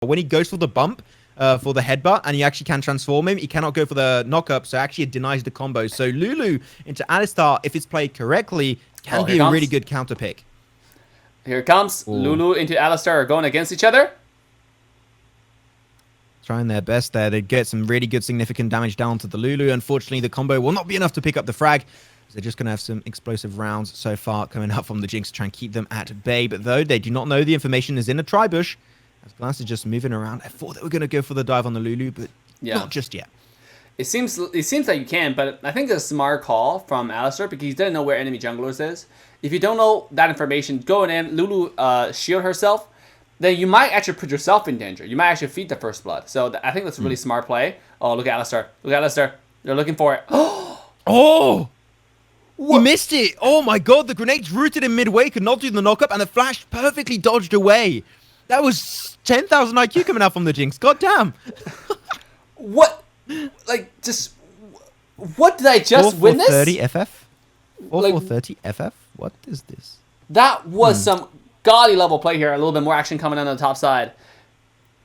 When he goes for the bump, for the headbutt, and he actually can transform him, he cannot go for the knock-up, so actually it denies the combo. So Lulu into Alistar, if it's played correctly, can be a really good counter pick. Here it comes. Ooh. Lulu into Alistar are going against each other. Trying their best there. They get some really good significant damage down to the Lulu. Unfortunately, the combo will not be enough to pick up the frag. They're just going to have some explosive rounds so far coming up from the Jinx to try and keep them at bay. But though they do not know the information is in a tri-bush, as Glance is just moving around. I thought they were going to go for the dive on the Lulu, but not just yet. It seems like you can, but I think it's a smart call from Alistar because he doesn't know where enemy junglers is. If you don't know that information, going in, Lulu shield herself, then you might actually put yourself in danger. You might actually feed the first blood. So I think that's a really smart play. Oh, look at Alistar. Look at Alistar. They're looking for it. Oh! What? He missed it. Oh my god, the grenade's rooted in midway, could not do the knock-up, and the flash perfectly dodged away. That was 10,000 IQ coming out from the Jinx. God damn. What? Like, just... What did I just witness? 430 FF? 430 FF? What is this? That was some gaudy level play here. A little bit more action coming on the top side.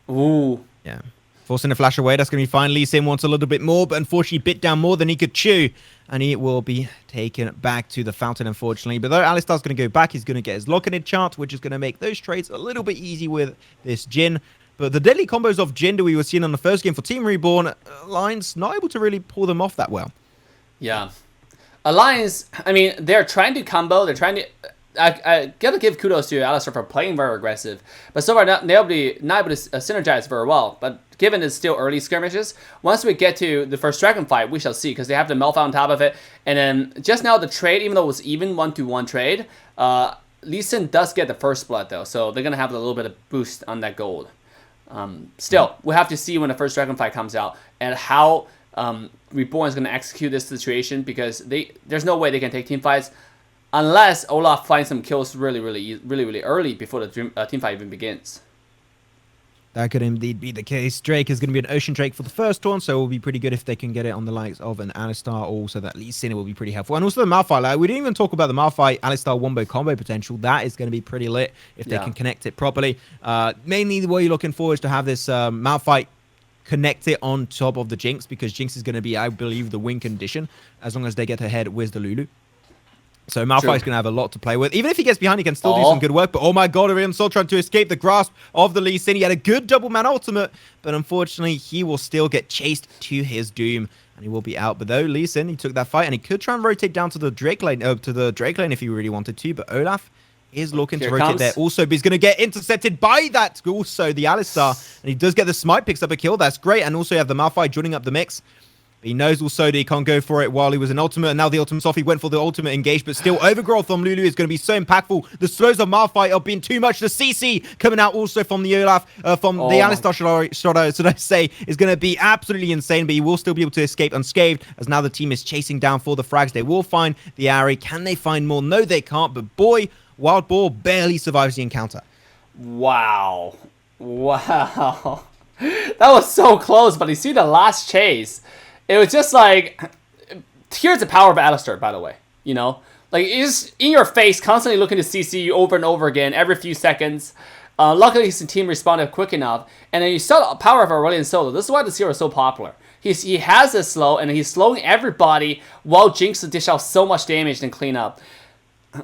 Ooh. Yeah. Forcing the flash away. That's going to be fine. Lee Sin wants a little bit more, but unfortunately bit down more than he could chew. And he will be taken back to the fountain, unfortunately. But though Alistar's going to go back, he's going to get his lock-in chart, which is going to make those trades a little bit easy with this Jhin. But the deadly combos of Jhin that we were seeing on the first game for Team Reborn, Alliance not able to really pull them off that well. Yeah. Alliance, I mean, they're trying to combo. They're trying to... I gotta give kudos to Alistar for playing very aggressive, but so far not able to synergize very well. But given it's still early skirmishes, once we get to the first dragon fight, we shall see, because they have the Melfa on top of it. And then just now the trade, even though it was even 1-to-1 trade, Lee Sin does get the first blood though, so they're gonna have a little bit of boost on that gold. Still, we'll have to see when the first dragon fight comes out and how Reborn is gonna execute this situation, because there's no way they can take team fights unless Olaf finds some kills really early before the team fight even begins. That could indeed be the case. Drake is going to be an Ocean Drake for the first one, so it will be pretty good if they can get it on the likes of an Alistar. Also, that Lee Sin will be pretty helpful. And also the Malphite. Like, we didn't even talk about the Malphite Alistar wombo combo potential. That is going to be pretty lit if they can connect it properly. Mainly, what you're looking for is to have this Malphite connect it on top of the Jinx, because Jinx is going to be, I believe, the win condition as long as they get ahead with the Lulu. So Malphite's going to have a lot to play with. Even if he gets behind, he can still do some good work. But oh my god, Aurelion Sol trying to escape the grasp of the Lee Sin. He had a good double man ultimate, but unfortunately, he will still get chased to his doom, and he will be out. But though Lee Sin, he took that fight, and he could try and rotate down to the Drake lane, if he really wanted to. But Olaf is looking to rotate there. Also, but he's going to get intercepted by that. Also, the Alistar, and he does get the smite, picks up a kill. That's great. And also, you have the Malphite joining up the mix. He knows also that he can't go for it while he was an ultimate, and now the ultimate's off. He went for the ultimate engage, but still, overgrowth from Lulu is going to be so impactful. The slows of Malphite are being too much. The CC coming out also from the Olaf, from the Alistar, should I say, is going to be absolutely insane, but he will still be able to escape unscathed, as now the team is chasing down for the frags. They will find the Ari. Can they find more? No, they can't, but boy, Wild Boar barely survives the encounter. Wow. That was so close, but you see the last chase. It was just like, here's the power of Alistar, by the way, you know? Like, it's in your face, constantly looking to CC you over and over again, every few seconds. Luckily, his team responded quick enough. And then you saw the power of Aurelion Solo. This is why this hero is so popular. He has a slow, and he's slowing everybody while Jinx to dish out so much damage and clean up.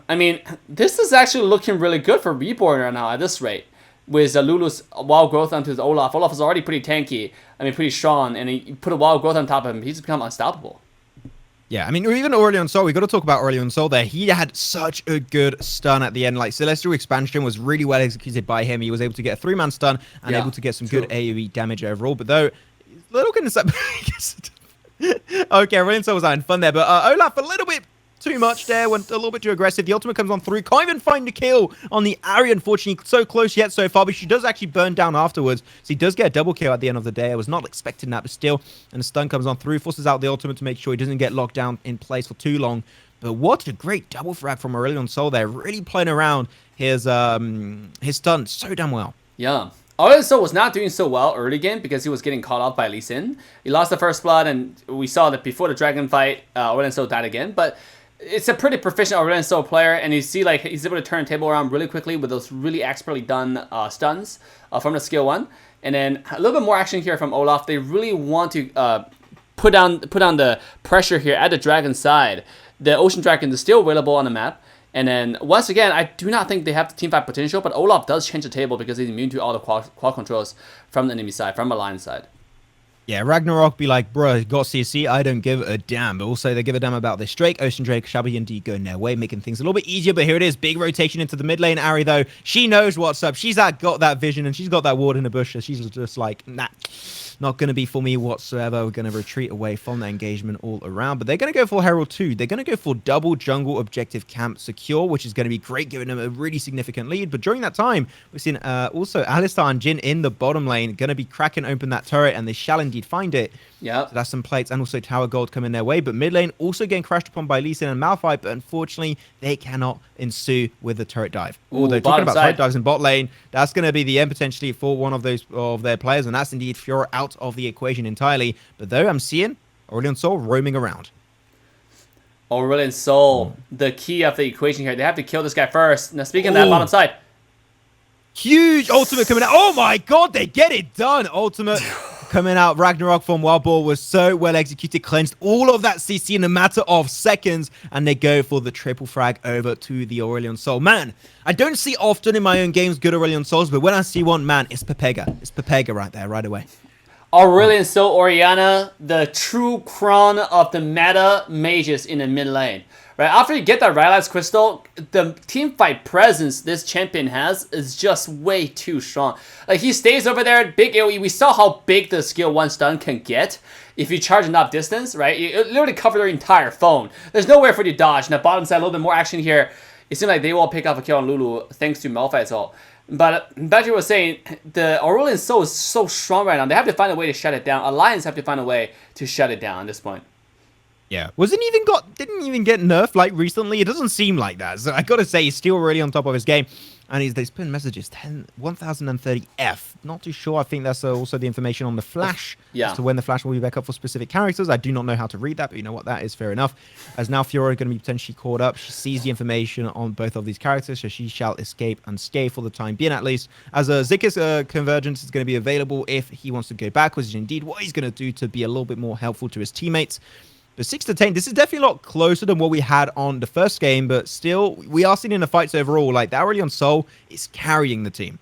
I mean, this is actually looking really good for Reborn right now at this rate. With Lulu's wild growth onto his Olaf. Olaf is already pretty tanky. I mean, pretty strong. And he put a wild growth on top of him. He's become unstoppable. Yeah, I mean, even Aurelion Sol, we got to talk about Aurelion Sol there. He had such a good stun at the end. Like, Celestial Expansion was really well executed by him. He was able to get a 3-man stun and able to get some good AoE damage overall. But though, a little kind of... Okay, Aurelion Sol was having fun there. But Olaf, a little bit too much there, went a little bit too aggressive. The ultimate comes on through. Can't even find the kill on the Ari, unfortunately. So close yet so far, but she does actually burn down afterwards. So he does get a double kill at the end of the day. I was not expecting that, but still. And the stun comes on through, forces out the ultimate to make sure he doesn't get locked down in place for too long. But what a great double frag from Aurelion Sol there. Really playing around his stun so damn well. Yeah. Aurelion Sol was not doing so well early game because he was getting caught off by Lee Sin. He lost the first blood, and we saw that before the dragon fight, Aurelion Sol died again. But it's a pretty proficient Aurelion Sol player, and you see like he's able to turn the table around really quickly with those really expertly done stuns from the skill 1. And then a little bit more action here from Olaf. They really want to put down the pressure here at the dragon side. The Ocean Dragon is still available on the map. And then, once again, I do not think they have the teamfight potential, but Olaf does change the table because he's immune to all the quad controls from the enemy side, from Alliance side. Yeah, Ragnarok be like, bro, got CC, I don't give a damn. But also, they give a damn about this Drake. Ocean Drake shall be indeed going their way, making things a little bit easier. But here it is, big rotation into the mid lane. Ari, though, she knows what's up. She's got that vision, and she's got that ward in the bush. So she's just like, nah, not going to be for me whatsoever. We're going to retreat away from the engagement all around. But they're going to go for Herald 2. They're going to go for double jungle objective camp secure, which is going to be great, giving them a really significant lead. But during that time, we've seen also Alistar and Jhin in the bottom lane, going to be cracking open that turret, and they shall indeed find it. Yeah, so that's some plates and also tower gold coming their way. But mid lane also getting crashed upon by Lee Sin and Malphite, but unfortunately they cannot ensue with the turret dive. Although talking about turret dives in bot lane, that's going to be the end potentially for one of those of their players, and that's indeed Fiora out of the equation entirely. But though I'm seeing Aurelion Sol roaming around. Aurelion Sol, the key of the equation here. They have to kill this guy first. Now speaking of that bottom side. Huge ultimate coming out. Oh my god, they get it done. Ultimate coming out. Ragnarok from Wild Boar was so well executed, cleansed all of that CC in a matter of seconds, and they go for the triple frag over to the Aurelion Sol. Man, I don't see often in my own games good Aurelion Sols, but when I see one, man, it's Pepega. It's Pepega right there, right away. Aurelion Sol Orianna, the true crown of the meta mages in the mid lane. Right after you get that Rylai's Crystal, the teamfight presence this champion has is just way too strong. Like, he stays over there, big AoE. We saw how big the skill 1 stun can get if you charge enough distance, right? It literally covered their entire phone. There's nowhere for you to dodge. Now, bottom side, a little bit more action here. It seems like they will pick up a kill on Lulu thanks to Malphite's ult. But Badger was saying, the Aurelion Sol is so strong right now. They have to find a way to shut it down. Alliance have to find a way to shut it down at this point. Yeah, didn't even get nerfed like recently. It doesn't seem like that. So I gotta say, he's still really on top of his game. And they spin messages 1030 F. Not too sure. I think that's also the information on the flash. Yeah. As to when the flash will be back up for specific characters. I do not know how to read that, but you know what? That is fair enough. As now Fiora going to be potentially caught up. She sees the information on both of these characters, so she shall escape unscathed for the time being, at least. As Zika's convergence is going to be available if he wants to go backwards, which is indeed what he's going to do to be a little bit more helpful to his teammates. But 6-10, this is definitely a lot closer than what we had on the first game, but still, we are seeing in the fights overall, like, the Aurelion Sol is carrying the team.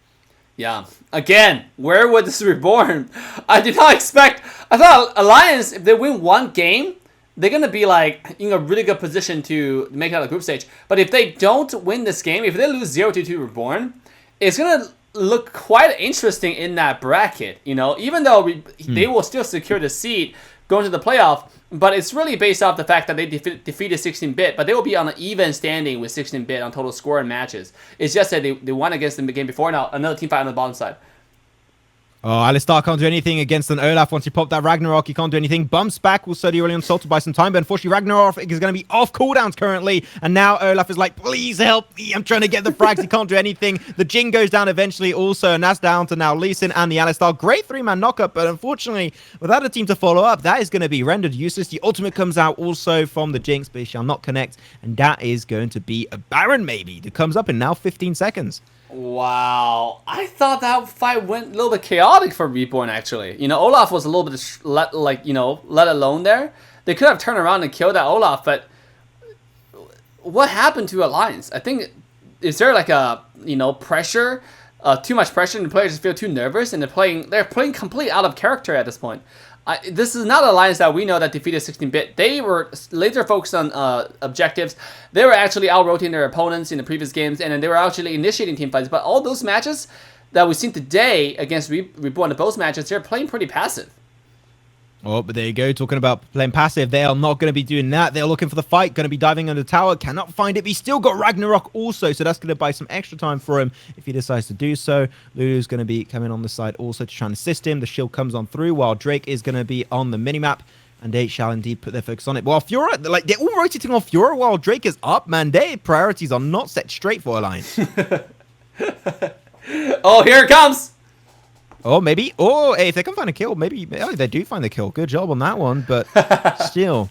Yeah. Again, where would this Reborn? I did not expect... I thought Alliance, if they win one game, they're going to be, like, in a really good position to make it out of the group stage. But if they don't win this game, if they lose 0-2 Reborn, it's going to look quite interesting in that bracket, you know? Even though they will still secure the seed going to the playoff, but it's really based off the fact that they defeated 16-bit, but they will be on an even standing with 16-bit on total score and matches. It's just that they won against them the game before. Now another team fight on the bottom side. Oh, Alistar can't do anything against an Olaf. Once he popped that Ragnarok, he can't do anything. Bumps back will study Aurelion Sol to buy some time, but unfortunately Ragnarok is going to be off cooldowns currently, and now Olaf is like, please help me, I'm trying to get the frags, he can't do anything. The Jhin goes down eventually also, and that's down to now Lee Sin and the Alistar. Great 3-man knockup, but unfortunately, without a team to follow up, that is going to be rendered useless. The ultimate comes out also from the Jinx, but it shall not connect, and that is going to be a Baron maybe that comes up in now 15 seconds. Wow, I thought that fight went a little bit chaotic for Reborn, actually. You know, Olaf was a little bit, let alone there. They could have turned around and killed that Olaf, but what happened to Alliance? I think, is there like a, pressure, too much pressure, and the players just feel too nervous, and they're playing complete out of character at this point. This is not Alliance that we know that defeated 16-bit. They were laser focused on objectives. They were actually out-rotating their opponents in the previous games, and then they were actually initiating team fights. But all those matches that we've seen today against Reborn, both matches, they're playing pretty passive. Oh, but there you go. Talking about playing passive, they are not going to be doing that. They're looking for the fight, going to be diving under the tower. Cannot find it, but he's still got Ragnarok also, so that's going to buy some extra time for him if he decides to do so. Lulu's going to be coming on the side also to try and assist him. The shield comes on through, while Drake is going to be on the minimap, and they shall indeed put their focus on it. While Fiora, they're all rotating off Fiora while Drake is up, man. Their priorities are not set straight for Alliance. Oh, here it comes! Oh, maybe. Oh, hey, if they can find a kill, maybe they do find the kill. Good job on that one. But still,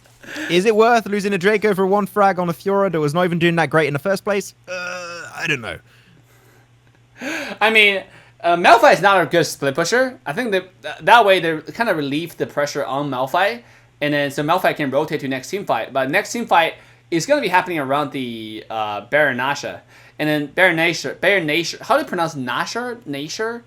is it worth losing a Draco for one frag on a Fiora that was not even doing that great in the first place? I don't know. I mean, Malphite is not a good split pusher. I think that way they kind of relieve the pressure on Malphite, and then so Malphite can rotate to next team fight. But next team fight is going to be happening around the Baron Nashor. And then Baron Nashor. How do you pronounce Nashor? Nashor?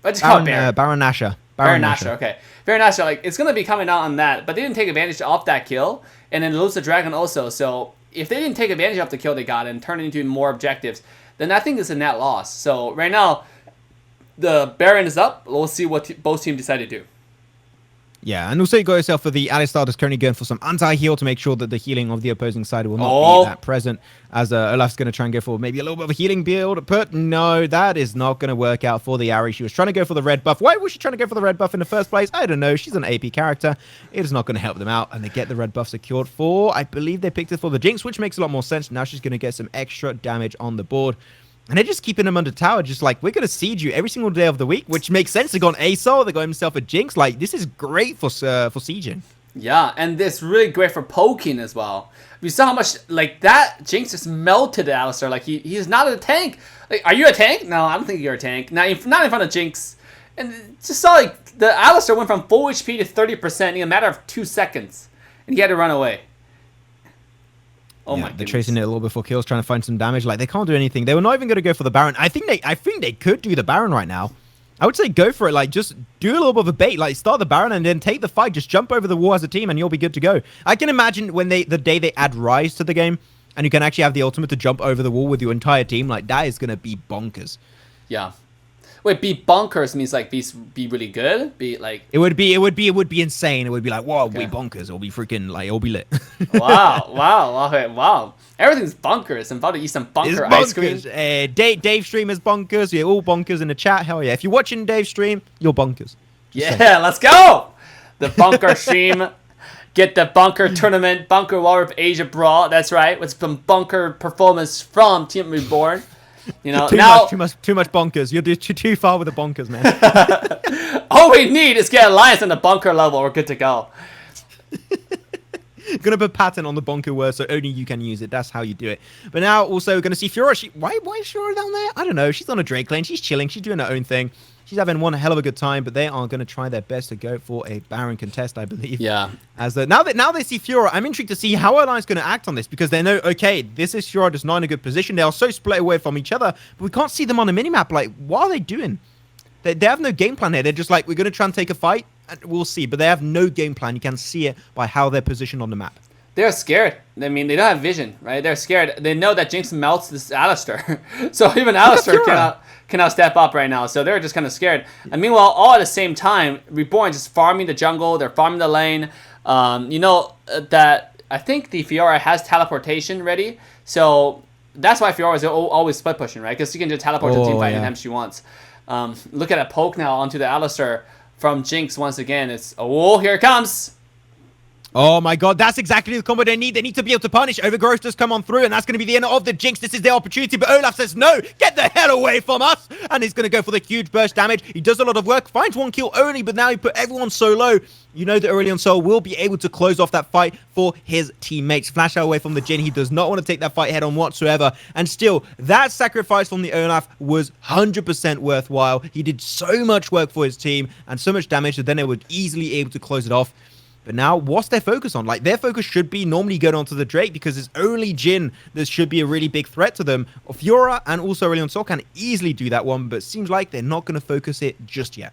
I just call it Baron. Baron Nashor. Baron Nashor, okay. Baron Nashor, like, it's going to be coming out on that, but they didn't take advantage of that kill, and then lose the dragon also, so if they didn't take advantage of the kill they got and turn it into more objectives, then I think it's a net loss. So right now, the Baron is up. We'll see what both teams decide to do. Yeah, and also you got yourself for the Alistar that's currently going for some anti-heal to make sure that the healing of the opposing side will not be that present, as Olaf's going to try and go for maybe a little bit of a healing build, but no, that is not going to work out for the Ari. She was trying to go for the red buff. Why was she trying to go for the red buff in the first place? I don't know. She's an AP character. It is not going to help them out, and they get the red buff secured for, I believe they picked it for the Jinx, which makes a lot more sense. Now she's going to get some extra damage on the board. And they're just keeping him under tower, just like, we're going to siege you every single day of the week, which makes sense. They got an ASOL, they got himself a Jinx. Like, this is great for sieging. Yeah, and it's really great for poking as well. We saw how much, like, that Jinx just melted Alistar. Like, he's not a tank. Like, are you a tank? No, I don't think you're a tank. Not in front of Jinx. And just saw, like, the Alistar went from full HP to 30% in a matter of 2 seconds. And he had to run away. Oh my! They're chasing it a little bit for kills, trying to find some damage. Like, they can't do anything. They were not even going to go for the Baron. I think they could do the Baron right now. I would say go for it. Like, just do a little bit of a bait. Like, start the Baron and then take the fight. Just jump over the wall as a team and you'll be good to go. I can imagine when the day they add Rise to the game and you can actually have the ultimate to jump over the wall with your entire team. Like, that is going to be bonkers. Yeah. Wait, be bonkers means like be really good? Be like it would be insane. It would be like, whoa, okay. Be bonkers. It'll be freaking like it'll be lit. wow. Okay, wow. Everything's bonkers. I'm about to eat some bunker ice cream. Dave stream is bonkers. We're all bonkers in the chat. Hell yeah. If you're watching Dave stream, you're bonkers. Let's go. The bunker stream. Get the bunker tournament, Bunker War of Asia Brawl. That's right. With some bunker performance from Team Reborn. You know, too much bonkers. You're too far with the bonkers, man. All we need is get Alliance on the bunker level. We're good to go. Gonna put pattern on the bunker word so only you can use it. That's how you do it. But now also we're gonna see Fiora. Why is Fiora down there? I don't know. She's on a Drake lane. She's chilling. She's doing her own thing. She's having one hell of a good time, but they are going to try their best to go for a Baron contest, I believe. Yeah. Now they see Fiora, I'm intrigued to see how Alliance going to act on this, because they know, okay, this is Fiora just not in a good position. They are so split away from each other, but we can't see them on the minimap. Like, what are they doing? They have no game plan here. They're just like, we're going to try and take a fight, and we'll see. But they have no game plan. You can see it by how they're positioned on the map. They're scared. I mean, they don't have vision, right? They're scared. They know that Jinx melts this Alistar. So even Alistar cannot step up right now. So they're just kind of scared. And meanwhile, all at the same time, Reborn just farming the jungle. They're farming the lane. You know that I think the Fiora has teleportation ready. So that's why Fiora is always split pushing, right? Because she can just teleport to the team fight anytime she wants. Look at a poke now onto the Alistar from Jinx once again. It's, here it comes. Oh my god, that's exactly the combo they need. They need to be able to punish. Overgrowth does come on through, and that's going to be the end of the Jinx. This is their opportunity, but Olaf says, no, get the hell away from us. And he's going to go for the huge burst damage. He does a lot of work, finds one kill only, but now he put everyone so low. You know that Aurelion Sol will be able to close off that fight for his teammates. Flash out away from the Jhin. He does not want to take that fight head on whatsoever. And still, that sacrifice from the Olaf was 100% worthwhile. He did so much work for his team and so much damage that then they were easily able to close it off. But now, what's their focus on? Like, their focus should be normally going on to the Drake, because it's only Jhin that should be a really big threat to them. Fiora and also Aurelion Sol can easily do that one, but it seems like they're not going to focus it just yet.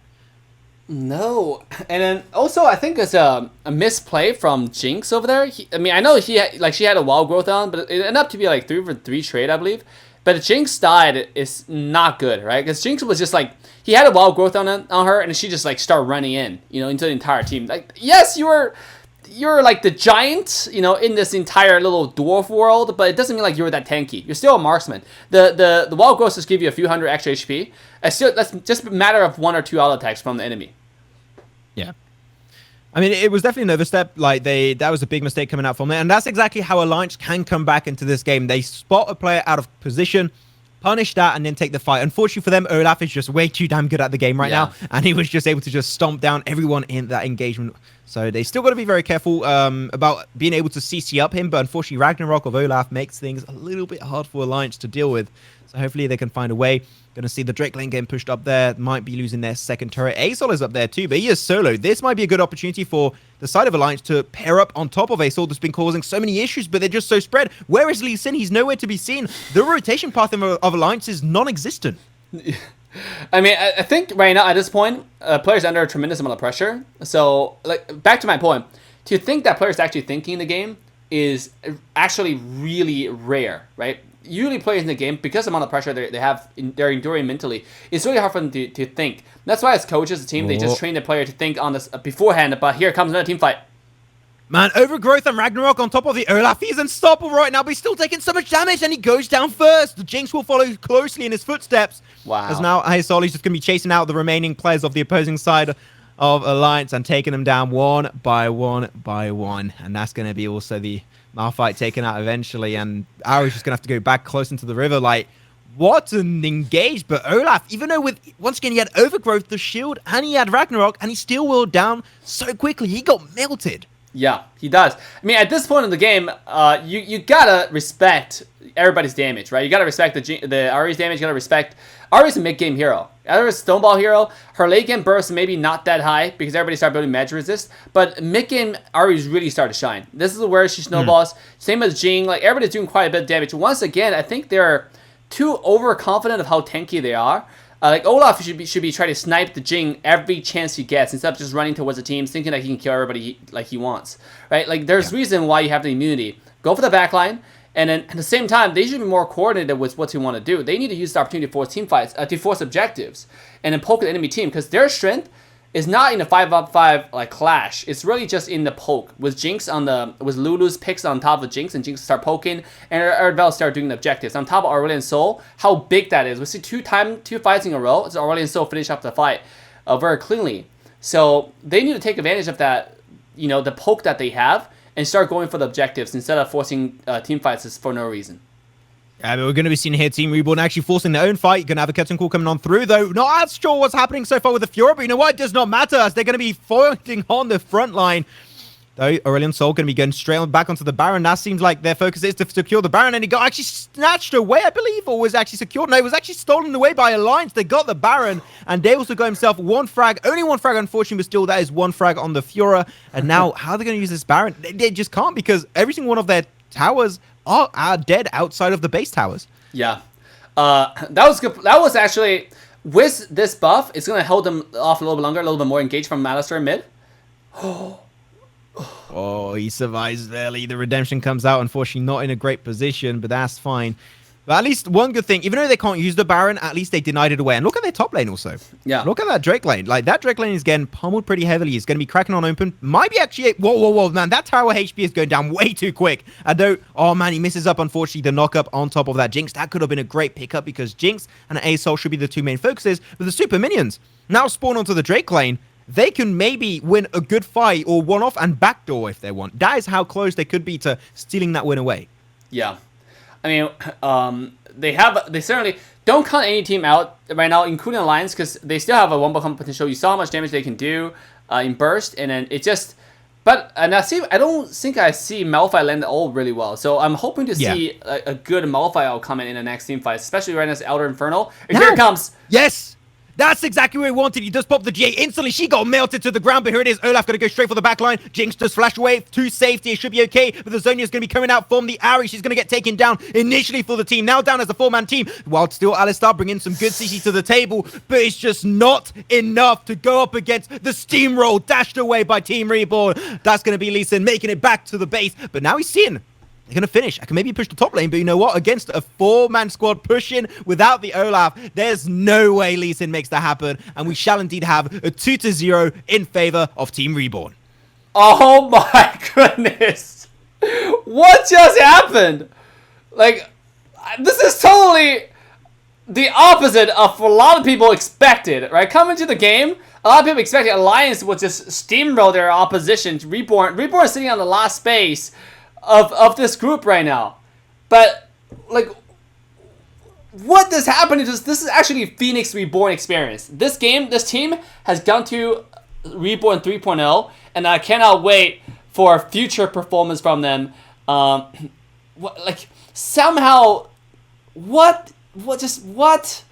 No. And then also, I think it's a misplay from Jinx over there. I know she had a wild growth on, but it ended up to be like 3 for 3 trade, I believe. But Jinx died is not good, right? Because Jinx was just like, he had a wild growth on her, and she just like started running into the entire team. Like, yes, you're like the giant, in this entire little dwarf world, but it doesn't mean like you're that tanky. You're still a marksman. The wild growth just give you a few hundred extra HP. That's just a matter of 1 or 2 auto attacks from the enemy. Yeah. I mean, it was definitely an overstep. Like, that was a big mistake coming out from there. And that's exactly how Alliance can come back into this game. They spot a player out of position, punish that, and then take the fight. Unfortunately for them, Olaf is just way too damn good at the game right now. And he was just able to just stomp down everyone in that engagement. So they still got to be very careful about being able to CC up him. But unfortunately, Ragnarok of Olaf makes things a little bit hard for Alliance to deal with. So hopefully they can find a way. Going to see the Drake lane getting pushed up there. Might be losing their second turret. Asol is up there too, but he is solo. This might be a good opportunity for the side of Alliance to pair up on top of Asol that's been causing so many issues, but they're just so spread. Where is Lee Sin? He's nowhere to be seen. The rotation path of Alliance is non-existent. I mean, I think right now at this point, players are under a tremendous amount of pressure. So, like, back to my point, to think that players are actually thinking the game is actually really rare, right? Usually players in the game, because of the amount of pressure they're enduring mentally, it's really hard for them to think. That's why as coaches, the team, they just train the player to think on this beforehand, but here comes another team fight. Man, Overgrowth and Ragnarok on top of the Olaf. He's unstoppable right now, but he's still taking so much damage, and he goes down first. The Jinx will follow closely in his footsteps. Wow. As now He's just going to be chasing out the remaining players of the opposing side of Alliance and taking them down one by one by one. And that's going to be also the Malphite taken out eventually. And Ari's just going to have to go back close into the river. Like, what an engage. But Olaf, even though once again he had Overgrowth, the shield, and he had Ragnarok, and he still wheeled down so quickly. He got melted. Yeah, he does. I mean, at this point in the game, you gotta respect everybody's damage, right? You gotta respect the Ari's damage. You gotta respect Ari's a mid-game hero. Ari's a Stoneball hero. Her late-game burst maybe not that high because everybody started building magic resist. But mid-game, Ari's really started to shine. This is where she snowballs. Same as Jing. Like, everybody's doing quite a bit of damage. Once again, I think they're too overconfident of how tanky they are. Like, Olaf should be trying to snipe the Jing every chance he gets instead of just running towards the teams thinking that he can kill everybody like he wants, right? Like, there's reason why you have the immunity. Go for the backline, and then at the same time, they should be more coordinated with what they want to do. They need to use the opportunity to force team fights, to force objectives, and then poke the enemy team, because their strength is not in the 5-on-5 like clash. It's really just in the poke with Jinx with Lulu's picks on top of Jinx, and Jinx start poking, and Ardell start doing the objectives on top of Aurelion Sol. How big that is! We see two fights in a row. It's Aurelion Sol finish up the fight very cleanly. So they need to take advantage of that, the poke that they have, and start going for the objectives instead of forcing team fights for no reason. Yeah, but we're going to be seeing here Team Reborn actually forcing their own fight. You're going to have a curtain call coming on through, though. Not as sure what's happening so far with the Fiora, but you know what? It does not matter, as they're going to be fighting on the front line. Though Aurelion Sol going to be going straight on back onto the Baron. That seems like their focus is to secure the Baron, and he got actually snatched away, I believe, or was actually secured. No, it was actually stolen away by Alliance. They got the Baron, and they also got himself one frag. Only one frag, unfortunately, but still, that is one frag on the Fiora. And now, how are they going to use this Baron? They just can't, because every single one of their towers are dead outside of the base towers. Yeah, that was good. That was actually, with this buff, it's going to hold them off a little bit longer, a little bit more engaged from Alistair mid. Oh, he survives barely. The redemption comes out, unfortunately not in a great position, but that's fine. But at least one good thing, even though they can't use the Baron, at least they denied it away. And look at their top lane also. Yeah. Look at that Drake lane. Like, that Drake lane is getting pummeled pretty heavily. He's going to be cracking on open. Might be actually... Whoa, man. That tower HP is going down way too quick. Oh, man, he misses up, unfortunately, the knock-up on top of that Jinx. That could have been a great pickup, because Jinx and Asol should be the two main focuses. But the super minions now spawn onto the Drake lane. They can maybe win a good fight or one-off and backdoor if they want. That is how close they could be to stealing that win away. Yeah. I mean, they certainly don't count any team out right now, including Alliance, because they still have a one-ball potential. You saw how much damage they can do in burst, and then it just... But I don't think I see Malphite land all really well. So I'm hoping to see a good Malphite outcome in the next team fight, especially right now as Elder Infernal. And here it comes. Yes! That's exactly what he wanted. He does pop the GA instantly. She got melted to the ground, but here it is. Olaf going to go straight for the backline. Jinx does flash away to safety. It should be okay, but the Zonia is going to be coming out from the Ari. She's going to get taken down initially for the team. Now down as a four-man team, while still Alistar bringing some good CC to the table, but it's just not enough to go up against the steamroll dashed away by Team Reborn. That's going to be Lee Sin making it back to the base, but now he's seeing... They're going to finish. I can maybe push the top lane, but you know what? Against a four-man squad pushing without the Olaf, there's no way Lee Sin makes that happen, and we shall indeed have a 2-0 in favor of Team Reborn. Oh my goodness. What just happened? Like, this is totally the opposite of what a lot of people expected, right? Coming to the game, a lot of people expected Alliance would just steamroll their opposition. Reborn is sitting on the last space of this group right now. But, like, what is happening is this is actually Phoenix Reborn experience. This team has gone to Reborn 3.0, and I cannot wait for future performance from them. Somehow, what What? Just what?